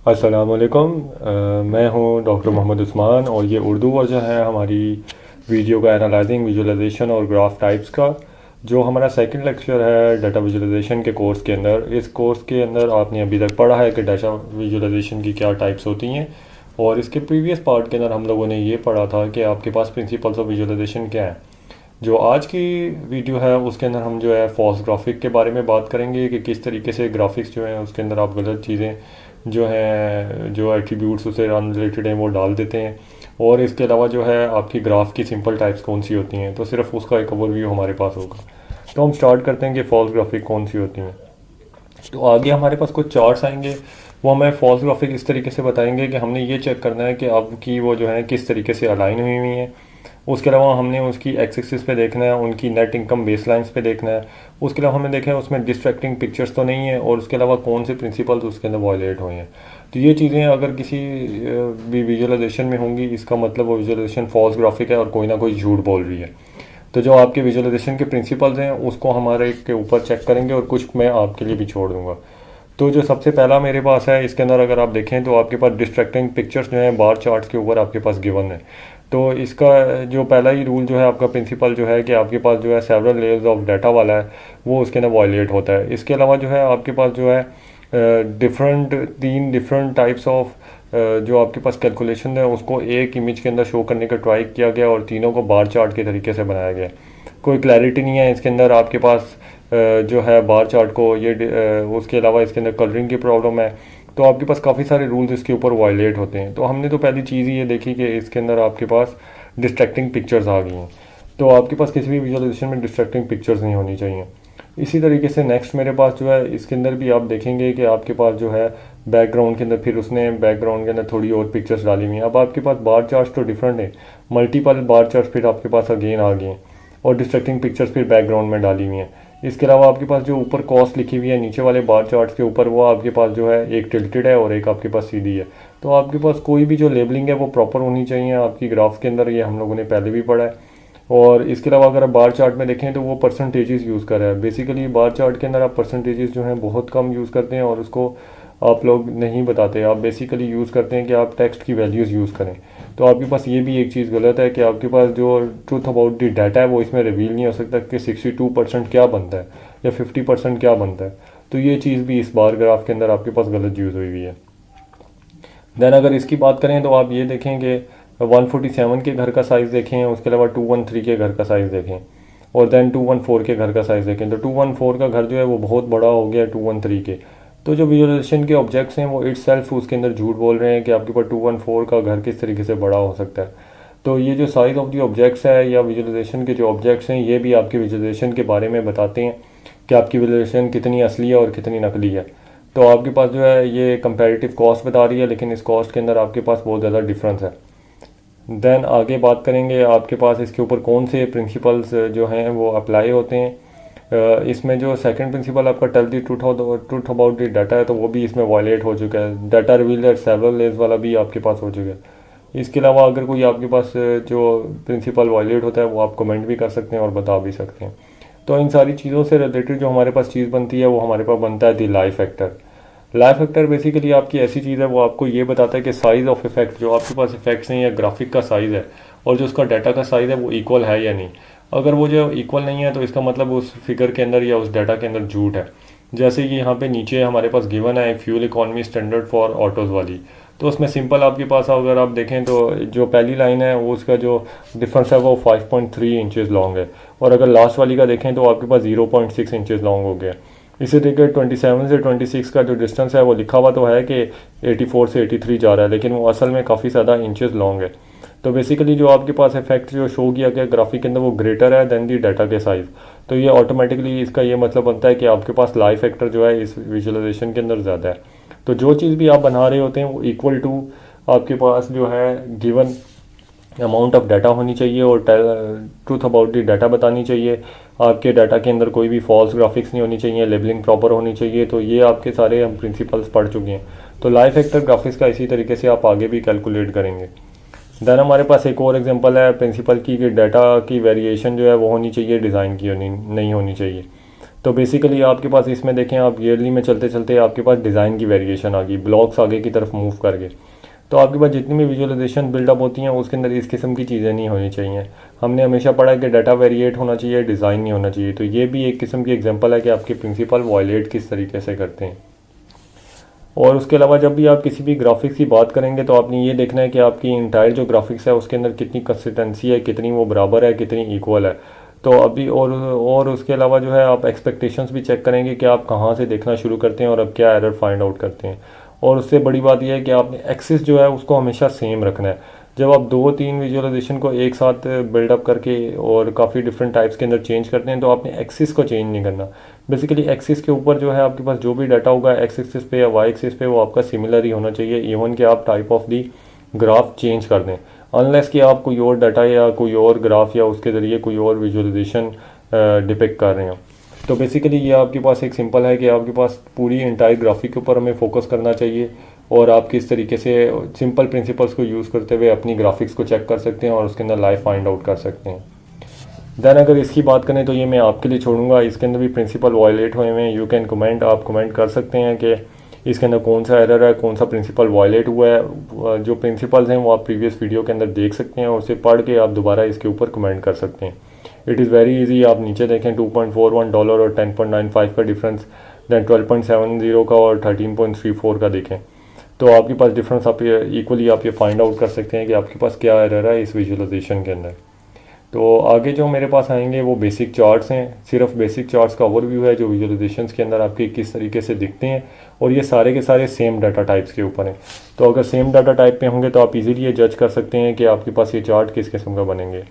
अस्सलामुअलैकुम। मैं हूं डॉक्टर मोहम्मद उस्मान और ये उर्दू वर्जन है हमारी वीडियो का एनालाइजिंग विजुअलाइजेशन और ग्राफ टाइप्स का, जो हमारा सेकंड लेक्चर है डाटा विजुअलाइजेशन के कोर्स के अंदर। इस कोर्स के अंदर आपने अभी तक पढ़ा है कि डाटा विजुअलाइजेशन की क्या टाइप्स होती हैं, और इसके प्रीवियस पार्ट के अंदर हम लोगों ने ये पढ़ा था कि आपके पास प्रिंसिपल्स ऑफ विजुअलाइजेशन क्या है। जो आज की वीडियो है उसके अंदर हम जो है फॉल्स ग्राफिक के बारे में बात करेंगे कि किस तरीके से ग्राफिक्स जो है उसके अंदर आप गलत चीज़ें जो हैं, जो एट्रीब्यूट्स उसे अनरिलेटेड हैं वो डाल देते हैं। और इसके अलावा जो है आपकी ग्राफ की सिंपल टाइप्स कौन सी होती हैं, तो सिर्फ उसका एक ओवरव्यू हमारे पास होगा। तो हम स्टार्ट करते हैं कि फॉल्स ग्राफिक कौन सी होती हैं। तो आगे हमारे पास कुछ चार्ट्स आएंगे, वो हमें फॉल्स ग्राफिक इस तरीके से बताएंगे कि हमने ये चेक करना है कि आपकी वो जो है किस तरीके से अलाइन हुई हुई हैं। उसके अलावा हमने उसकी एक्स एक्सिस पे देखना है, उनकी नेट इनकम बेस लाइन्स पे देखना है। उसके अलावा हमें देखना है उसमें डिस्ट्रैक्टिंग पिक्चर्स तो नहीं है, और उसके अलावा कौन से प्रिंसिपल्स उसके अंदर वायलेट हुए हैं। तो ये चीज़ें अगर किसी भी विजुअलाइजेशन में होंगी, इसका मतलब वो विजुअलाइजेशन फॉल्स ग्राफिक है और कोई ना कोई झूठ बोल रही है। तो जो आपके विजुअलाइजेशन के प्रिंसिपल्स हैं उसको हमारे के ऊपर चेक करेंगे, और कुछ मैं आपके लिए भी छोड़ दूंगा। तो जो सबसे पहला मेरे पास है, इसके अंदर अगर आप देखें तो आपके पास डिस्ट्रैक्टिंग पिक्चर्स जो हैं बार चार्ट्स के ऊपर आपके पास गिवन है। तो इसका जो पहला ही रूल जो है आपका प्रिंसिपल जो है कि आपके पास जो है सेवरल लेयर्स ऑफ डाटा वाला है, वो उसके अंदर वायलेट होता है। इसके अलावा जो है आपके पास जो है तीन डिफरेंट टाइप्स ऑफ जो आपके पास कैलकुलेशन है उसको एक इमेज के अंदर शो करने का ट्राई किया गया, और तीनों को बार चार्ट के तरीके से बनाया गया। कोई क्लैरिटी नहीं है इसके अंदर आपके पास जो है बार चार्ट को ये उसके अलावा इसके अंदर कलरिंग की प्रॉब्लम है। तो आपके पास काफ़ी सारे रूल्स इसके ऊपर वायलेट होते हैं। तो हमने तो पहली चीज़ ही ये देखी कि इसके अंदर आपके पास डिस्ट्रैक्टिंग पिक्चर्स आ गई हैं। तो आपके पास किसी भी विजुअलाइजेशन में डिस्ट्रैक्टिंग पिक्चर्स नहीं होनी चाहिए। इसी तरीके से नेक्स्ट मेरे पास जो है इसके अंदर भी आप देखेंगे कि आपके पास जो है बैकग्राउंड के अंदर फिर उसने बैकग्राउंड के अंदर थोड़ी और पिक्चर्स डाली हुई हैं। अब आपके पास बार चार्ट्स तो डिफरेंट है, मल्टीपल बार चार्ट्स फिर आपके पास अगेन आ गए हैं, और डिस्ट्रैक्टिंग पिक्चर्स फिर बैकग्राउंड में डाली हुई हैं। इसके अलावा आपके पास जो ऊपर कॉस्ट लिखी हुई है नीचे वाले बार चार्ट्स के ऊपर, वो आपके पास जो है एक टिल्टेड है और एक आपके पास सीधी है। तो आपके पास कोई भी जो लेबलिंग है वो प्रॉपर होनी चाहिए आपकी ग्राफ्स के अंदर, ये हम लोगों ने पहले भी पढ़ा है। और इसके अलावा अगर आप बार चार्ट में देखें तो वो परसेंटेजेस यूज़ कर रहा है। बेसिकली बार चार्ट के अंदर आप परसेंटेजेस जो हैं बहुत कम यूज़ करते हैं, और उसको आप लोग नहीं बताते। आप बेसिकली यूज़ करते हैं कि आप टेक्स्ट की वैल्यूज़ यूज़ करें। तो आपके पास ये भी एक चीज़ गलत है कि आपके पास जो ट्रूथ अबाउट दी डाटा है वो इसमें रिवील नहीं हो सकता कि 62% क्या बनता है या 50% क्या बनता है। तो ये चीज़ भी इस बार ग्राफ के अंदर आपके पास गलत यूज़ हुई है। देन अगर इसकी बात करें तो आप ये देखें कि 147 के घर का साइज़ देखें, उसके अलावा 213 के घर का साइज़ देखें, और देन 214 के घर का साइज़ देखें। तो 214 का घर जो है वो बहुत बड़ा हो गया 213 के। तो जो विजुअलाइजेशन के ऑब्जेक्ट्स हैं वो इटसेल्फ उसके अंदर झूठ बोल रहे हैं कि आपके पास 214 का घर किस तरीके से बड़ा हो सकता है। तो ये जो साइज़ ऑफ दी ऑब्जेक्ट्स है या विजुअलाइजेशन के जो ऑब्जेक्ट्स हैं, ये भी आपके विजुअलाइजेशन के बारे में बताते हैं कि आपकी विजुअलाइजेशन कितनी असली है और कितनी नकली है। तो आपके पास जो है ये कंपैरेटिव कॉस्ट बता रही है, लेकिन इस कॉस्ट के अंदर आपके पास बहुत ज़्यादा डिफरेंस है। देन आगे बात करेंगे आपके पास इसके ऊपर कौन से प्रिंसिपल्स जो हैं वो अप्लाई होते हैं। इसमें जो सेकंड प्रिंसिपल आपका tell the truth about the data है, तो वो भी इसमें वायलेट हो चुका है। Data reveal at several layers वाला भी आपके पास हो चुका है। इसके अलावा अगर कोई आपके पास जो प्रिंसिपल वायलेट होता है वो आप कमेंट भी कर सकते हैं और बता भी सकते हैं। तो इन सारी चीज़ों से रिलेटेड जो हमारे पास चीज़ बनती है वो हमारे पास बनता है दी लाई फैक्टर। लाई फैक्टर बेसिकली आपकी ऐसी चीज़ है, वो आपको ये बताता है कि साइज़ ऑफ इफेक्ट जो आपके पास इफेक्ट्स हैं या ग्राफिक का साइज़ है और जो उसका डाटा का साइज़ है वो इक्वल है या नहीं। अगर वो जो इक्वल नहीं है तो इसका मतलब उस फिगर के अंदर या उस डाटा के अंदर झूठ है। जैसे कि यहाँ पे नीचे हमारे पास गिवन है fuel economy standard for autos वाली। तो उसमें सिंपल आपके पास अगर आप देखें तो जो पहली लाइन है वो उसका जो डिफरेंस है वो 5.3 इंचज़ लॉन्ग है, और अगर लास्ट वाली का देखें तो आपके पास 0.6 इंचज़ लॉन्ग हो गया। इसी तरीके 27 से 26 का जो डिस्टेंस है वो लिखा हुआ तो है कि 84 से 83 जा रहा है, लेकिन वो असल में काफ़ी ज़्यादा इंचेस लॉन्ग है। तो बेसिकली जो आपके पास इफेक्ट जो शो किया गया ग्राफिक के अंदर वो ग्रेटर है देन दी डाटा के साइज़। तो ये ऑटोमेटिकली इसका ये मतलब बनता है कि आपके पास लाई फैक्टर जो है इस विजुअलाइजेशन के अंदर ज़्यादा है। तो जो चीज़ भी आप बना रहे होते हैं वो इक्वल टू आपके पास जो है गिवन अमाउंट ऑफ डाटा होनी चाहिए, और ट्रूथ अबाउट दी डाटा बतानी चाहिए। आपके डाटा के अंदर कोई भी फॉल्स ग्राफिक्स नहीं होनी चाहिए, लेबलिंग प्रॉपर होनी चाहिए। तो ये आपके सारे हम प्रिंसिपल्स पढ़ चुके हैं। तो लाई फैक्टर ग्राफिक्स का इसी तरीके से आप आगे भी कैलकुलेट करेंगे। देन हमारे पास एक और एग्जांपल है प्रिंसिपल की कि डाटा की वेरिएशन जो है वो होनी चाहिए, डिज़ाइन की नहीं होनी चाहिए। तो बेसिकली आपके पास इसमें देखें आप ईयरली में चलते चलते आपके पास डिज़ाइन की वेरिएशन आ गई, ब्लॉक्स आगे की तरफ मूव कर गए। तो आपके पास जितनी भी विजुअलाइजेशन बिल्डअप होती हैं उसके अंदर इस किस्म की चीज़ें नहीं होनी चाहिए। हमने हमेशा पढ़ा है कि डाटा वेरिएट होना चाहिए, डिज़ाइन नहीं होना चाहिए। तो ये भी एक किस्म की एग्जांपल है कि आपके प्रिंसिपल वायलेट किस तरीके से करते हैं। और उसके अलावा जब भी आप किसी भी ग्राफिक्स की बात करेंगे तो आपने ये देखना है कि आपकी इंटायर जो ग्राफिक्स है उसके अंदर कितनी कंसिस्टेंसी है, कितनी वो बराबर है, कितनी इक्वल है। तो अभी और उसके अलावा जो है आप एक्सपेक्टेशंस भी चेक करेंगे कि आप कहाँ से देखना शुरू करते हैं और अब क्या एरर फाइंड आउट करते हैं। और उससे बड़ी बात यह है कि आपने एक्सिस जो है उसको हमेशा सेम रखना है। जब आप 2-3 विजुअलाइजेशन को एक साथ बिल्डअप करके और काफ़ी डिफरेंट टाइप्स के अंदर चेंज करते हैं तो आपने एक्सिस को चेंज नहीं करना। बेसिकली एक्सिस के ऊपर जो है आपके पास जो भी डाटा होगा एक्स एक्सिस पे या वाई एक्सिस पे वो आपका सिमिलर ही होना चाहिए, इवन कि आप type of the graph change कर दें, अनलेस कि आप कोई और डाटा या कोई और ग्राफ या उसके ज़रिए कोई और विजुअलाइजेशन डिपिक्ट कर रहे हो। तो बेसिकली ये आपके पास एक सिंपल है कि आपके पास पूरी इंटायर ग्राफिक के ऊपर हमें फोकस करना चाहिए और आप किस तरीके से सिंपल प्रिंसिपल्स को यूज़ करते हुए अपनी ग्राफिक्स को चेक कर सकते हैं और उसके अंदर लाइव फाइंड आउट कर सकते हैं। देन अगर इसकी बात करें तो ये मैं आपके लिए छोड़ूंगा, इसके अंदर भी प्रिंसिपल वायलेट हुए हैं। यू कैन कमेंट, आप कमेंट कर सकते हैं कि इसके अंदर कौन सा एरर है, कौन सा प्रिंसिपल वायलेट हुआ है। जो प्रिंसिपल्स हैं वो आप प्रीवियस वीडियो के अंदर देख सकते हैं और उसे पढ़ के आप दोबारा इसके ऊपर कमेंट कर सकते हैं। It is very easy. आप नीचे देखें $2.41 और 10.95 का डिफरेंस, दैन 12.70 का और 13.34 का देखें तो आपके पास डिफरेंस आप इक्वली आप ये फाइंड आउट कर सकते हैं कि आपके पास क्या एरर है इस विजुअलाइजेशन के अंदर। तो आगे जो मेरे पास आएंगे वो बेसिक चार्ट्स हैं। सिर्फ बेसिक चार्ट्स का ओवरव्यू है जो विजुअलाइजेशंस के अंदर आपके किस तरीके से दिखते हैं और ये सारे के सारे सेम डाटा टाइप्स के ऊपर हैं। तो अगर सेम डाटा टाइप पे होंगे तो आप इजीली ये जज कर सकते हैं कि आपके पास ये चार्ट किस किस्म का बनेंगे।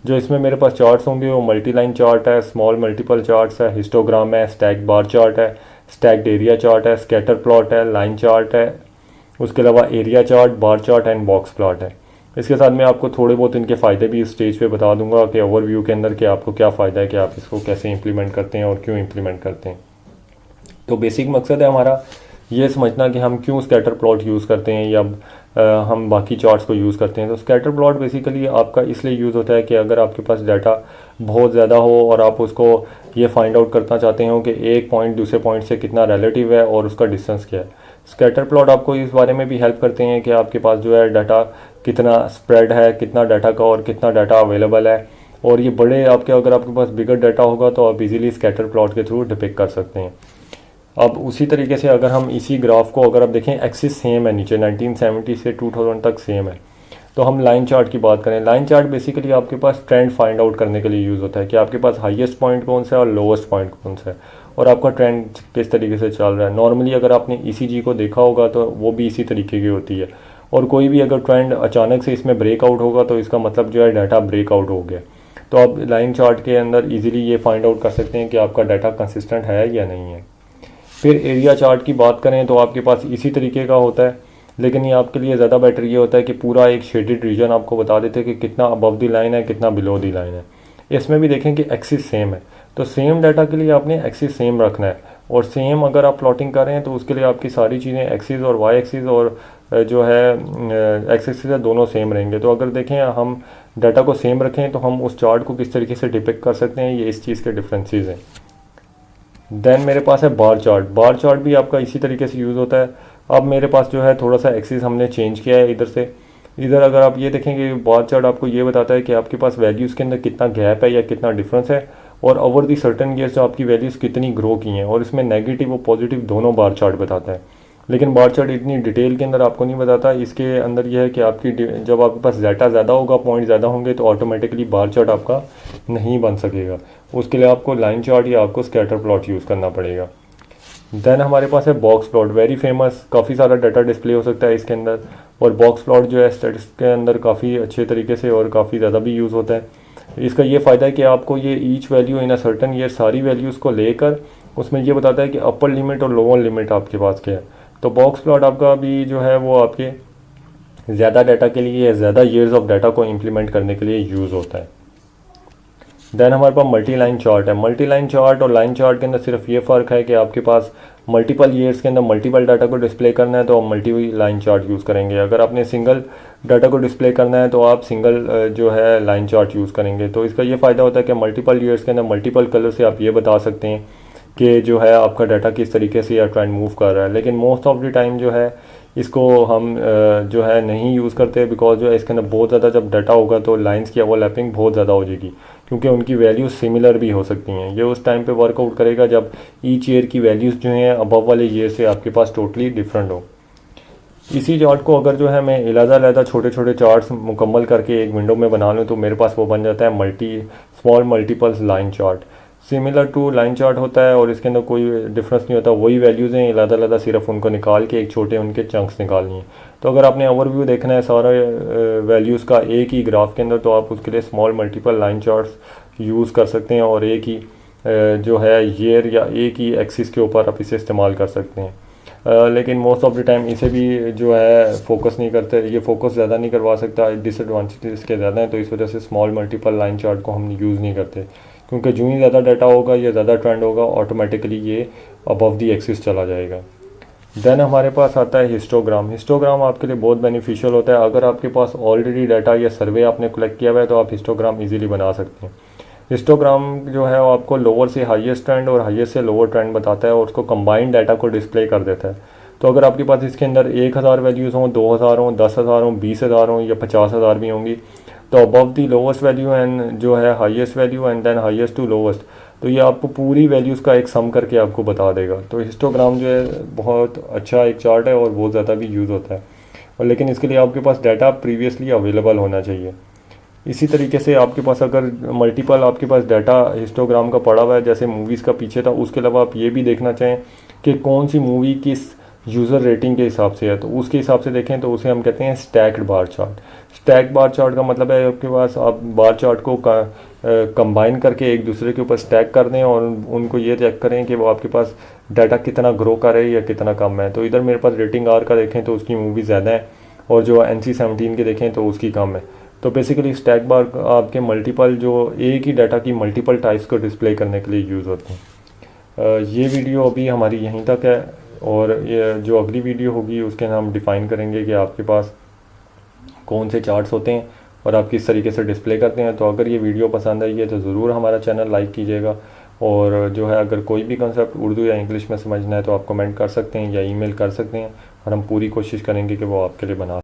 जो इसमें मेरे पास चार्ट्स होंगे वो मल्टी लाइन चार्ट है, स्मॉल मल्टीपल चार्ट्स है, हिस्टोग्राम है, स्टैक बार चार्ट है, स्टैक्ड एरिया चार्ट है, स्कैटर प्लॉट है, लाइन चार्ट है, उसके अलावा area chart, bar chart and box plot है। इसके साथ मैं आपको थोड़े बहुत इनके फ़ायदे भी इस स्टेज पे बता दूंगा कि ओवरव्यू के अंदर कि आपको क्या फ़ायदा है कि आप इसको कैसे इंप्लीमेंट करते हैं और क्यों इंप्लीमेंट करते हैं। तो बेसिक मकसद है हमारा ये समझना कि हम क्यों स्कैटर प्लॉट यूज़ करते हैं या हम बाकी चार्ट्स को यूज़ करते हैं। तो स्कैटर प्लॉट बेसिकली आपका इसलिए यूज़ होता है कि अगर आपके पास डाटा बहुत ज़्यादा हो और आप उसको ये फाइंड आउट करना चाहते हो कि एक पॉइंट दूसरे पॉइंट से कितना रिलेटिव है और उसका डिस्टेंस क्या है। स्कैटर प्लॉट आपको इस बारे में भी हेल्प करते हैं कि आपके पास जो है डाटा कितना स्प्रेड है, कितना डाटा का और कितना डाटा अवेलेबल है। और ये बड़े आपके अगर आपके पास बिगर डाटा होगा तो आप इजीली स्कैटर प्लॉट के थ्रू डिपिक्ट कर सकते हैं। अब उसी तरीके से अगर हम इसी ग्राफ को अगर आप देखें एक्सिस सेम है, नीचे 1970 से 2000 तक सेम है। तो हम लाइन चार्ट की बात करें, लाइन चार्ट बेसिकली आपके पास ट्रेंड फाइंड आउट करने के लिए यूज़ होता है कि आपके पास हाईएस्ट पॉइंट कौन सा है और लोवेस्ट पॉइंट कौन सा है और आपका ट्रेंड किस तरीके से चल रहा है। नॉर्मली अगर आपने ECG को देखा होगा तो वो भी इसी तरीके की होती है और कोई भी अगर ट्रेंड अचानक से इसमें ब्रेकआउट होगा तो इसका मतलब जो है डाटा ब्रेकआउट हो गया। तो आप लाइन चार्ट के अंदर ईजिली ये फाइंड आउट कर सकते हैं कि आपका डाटा कंसिस्टेंट है या नहीं है। फिर एरिया चार्ट की बात करें तो आपके पास इसी तरीके का होता है, लेकिन ये आपके लिए ज़्यादा बेटर ये होता है कि पूरा एक शेडेड रीजन आपको बता देते हैं कि कितना अबव दी लाइन है, कितना बिलो दी लाइन है। इसमें भी देखें कि एक्सिस सेम है, तो सेम डाटा के लिए आपने एक्सिस सेम रखना है और सेम अगर आप प्लॉटिंग कर रहे हैं तो उसके लिए आपकी सारी चीज़ें एक्सिस और वाई एक्सिस और जो है एक्स एक्सिस है दोनों सेम रहेंगे। तो अगर देखें हम डाटा को सेम रखें तो हम उस चार्ट को किस तरीके से डिपिक्ट कर सकते हैं, ये इस चीज़ के डिफरेंसेस हैं। देन मेरे पास है बार चार्ट। बार चार्ट भी आपका इसी तरीके से यूज़ होता है। अब मेरे पास जो है थोड़ा सा एक्सिस हमने चेंज किया है इधर से इधर। अगर आप ये देखेंगे बार चार्ट आपको ये बताता है कि आपके पास वैल्यूज़ के अंदर कितना गैप है या कितना डिफरेंस है और ओवर दी सर्टन ईयर्स जो आपकी वैल्यूज़ कितनी ग्रो की हैं, और इसमें नेगेटिव और पॉजिटिव दोनों बार चार्ट बताता है। लेकिन बार चार्ट इतनी डिटेल के अंदर आपको नहीं बताता। इसके अंदर यह है कि आपकी जब आपके पास डाटा ज़्यादा होगा, पॉइंट ज़्यादा होंगे तो ऑटोमेटिकली बार चार्ट आपका नहीं बन सकेगा। उसके लिए आपको लाइन चार्ट या आपको स्कैटर प्लॉट यूज़ करना पड़ेगा। देन हमारे पास है बॉक्स प्लॉट, वेरी फेमस। काफ़ी सारा डाटा डिस्प्ले हो सकता है इसके अंदर और बॉक्स प्लॉट जो है स्टैटिस्टिक्स के अंदर काफ़ी अच्छे तरीके से और काफ़ी ज़्यादा भी यूज़ होता है। इसका ये फ़ायदा है कि आपको ये each value in a certain year सारी वैल्यूज़ को लेकर उसमें ये बताता है कि अपर लिमिट और लोअर लिमिट आपके पास क्या है। तो बॉक्स प्लॉट आपका भी जो है वो आपके ज़्यादा डाटा के लिए या ज़्यादा ईयर्स ऑफ डाटा को इम्प्लीमेंट करने के लिए यूज़ होता है। देन हमारे पास मल्टी लाइन चार्ट है। मल्टी लाइन चार्ट और लाइन चार्ट के अंदर सिर्फ ये फ़र्क है कि आपके पास मल्टीपल ईयर्स के अंदर मल्टीपल डाटा को डिस्प्ले करना है तो आप मल्टी लाइन चार्ट यूज़ करेंगे। अगर आपने सिंगल डाटा को डिस्प्ले करना है तो आप सिंगल जो है लाइन चार्ट यूज़ करेंगे। तो इसका ये फ़ायदा होता है कि मल्टीपल ईयर्स के अंदर मल्टीपल कलर से आप ये बता सकते हैं कि जो है आपका डाटा किस तरीके से या ट्रेंड मूव कर रहा है। लेकिन मोस्ट ऑफ द टाइम जो है इसको हम जो है नहीं यूज़ करते, बिकॉज जो है इसके अंदर बहुत ज़्यादा जब डाटा होगा तो लाइंस की ओवरलैपिंग बहुत ज़्यादा हो जाएगी, क्योंकि उनकी वैल्यूज़ सिमिलर भी हो सकती हैं। ये उस टाइम पे वर्कआउट करेगा जब ईच ईयर की वैल्यूज़ जो हैं अबव वाले ईयर से आपके पास टोटली डिफरेंट हो। इसी चार्ट को अगर जो है मैं अलग-अलग छोटे छोटे चार्ट्स मुकम्मल करके एक विंडो में बना लूँ तो मेरे पास वो बन जाता है small multiples line chart. Similar to line chart होता है और इसके अंदर कोई डिफरेंस नहीं होता, वही वैल्यूज़ हैं, अलग-अलग सिर्फ उनको निकाल के एक छोटे उनके चंक्स निकालनी है। तो अगर आपने ओवरव्यू देखना है सारे वैल्यूज़ का एक ही ग्राफ के अंदर, तो आप उसके लिए small multiple line charts use कर सकते हैं और एक ही जो है ईयर या एक ही एक्सिस के ऊपर आप इसे इस्तेमाल कर सकते हैं। लेकिन मोस्ट ऑफ द टाइम इसे भी जो है फोकस नहीं करते, ये फोकस ज़्यादा नहीं करवा सकता, डिसएडवांटेज इसके ज़्यादा हैं, तो इस वजह से स्मॉल मल्टीपल लाइन चार्ट को हम यूज़ नहीं करते, क्योंकि जो ही ज़्यादा डाटा होगा या ज़्यादा ट्रेंड होगा ऑटोमेटिकली ये अबव दी एक्सिस चला जाएगा। देन हमारे पास आता है हिस्टोग्राम। हिस्टोग्राम आपके लिए बहुत बेनिफिशियल होता है। अगर आपके पास ऑलरेडी डाटा या सर्वे आपने कलेक्ट किया हुआ है तो आप हिस्टोग्राम ईजिली बना सकते हैं। हिस्टोग्राम जो है वो आपको लोअर से हाईएस्ट ट्रेंड और हाईएस्ट से लोअर ट्रेंड बताता है और उसको कंबाइंड डाटा को डिस्प्ले कर देता है। तो अगर आपके पास इसके अंदर 1000 वैल्यूज़ हों, 2000 हों, 10,000 हों, 20,000 हों या 50,000 भी होंगी, तो above the lowest value and जो है highest value and then highest to lowest, तो ये आपको पूरी वैल्यूज़ का एक सम करके आपको बता देगा। तो हिस्टोग्राम जो है बहुत अच्छा एक चार्ट है और बहुत ज़्यादा भी यूज़ होता है, और लेकिन इसके लिए आपके पास डाटा प्रीवियसली अवेलेबल होना चाहिए। इसी तरीके से आपके पास अगर मल्टीपल आपके पास डाटा हिस्टोग्राम का पड़ा हुआ है, जैसे मूवीज़ का पीछे था, उसके अलावा आप ये भी देखना चाहें कि कौन सी मूवी किस यूज़र रेटिंग के हिसाब से है, तो उसके हिसाब से देखें तो उसे हम कहते हैं stacked bar chart. Stack bar chart का मतलब है आपके पास आप बार चार्ट को कंबाइन करके एक दूसरे के ऊपर स्टैक कर दें और उनको ये चेक करें कि वो आपके पास डाटा कितना ग्रो कर रहा है या कितना कम है। तो इधर मेरे पास रेटिंग आर का देखें तो उसकी मूवी ज़्यादा है और जो NC-17 के देखें तो उसकी कम है। तो बेसिकली स्टैक बार आपके मल्टीपल जो एक ही डाटा की मल्टीपल टाइप्स को डिस्प्ले करने के लिए यूज़ होते हैं। ये वीडियो अभी हमारी यहीं तक है और ये जो अगली वीडियो होगी उसके हम डिफ़ाइन करेंगे कि आपके पास कौन से चार्ट्स होते हैं और आप किस तरीके से डिस्प्ले करते हैं। तो अगर ये वीडियो पसंद आई है तो ज़रूर हमारा चैनल लाइक कीजिएगा, और जो है अगर कोई भी कंसेप्ट उर्दू या इंग्लिश में समझना है तो आप कमेंट कर सकते हैं या ईमेल कर सकते हैं और हम पूरी कोशिश करेंगे कि वो आपके लिए बना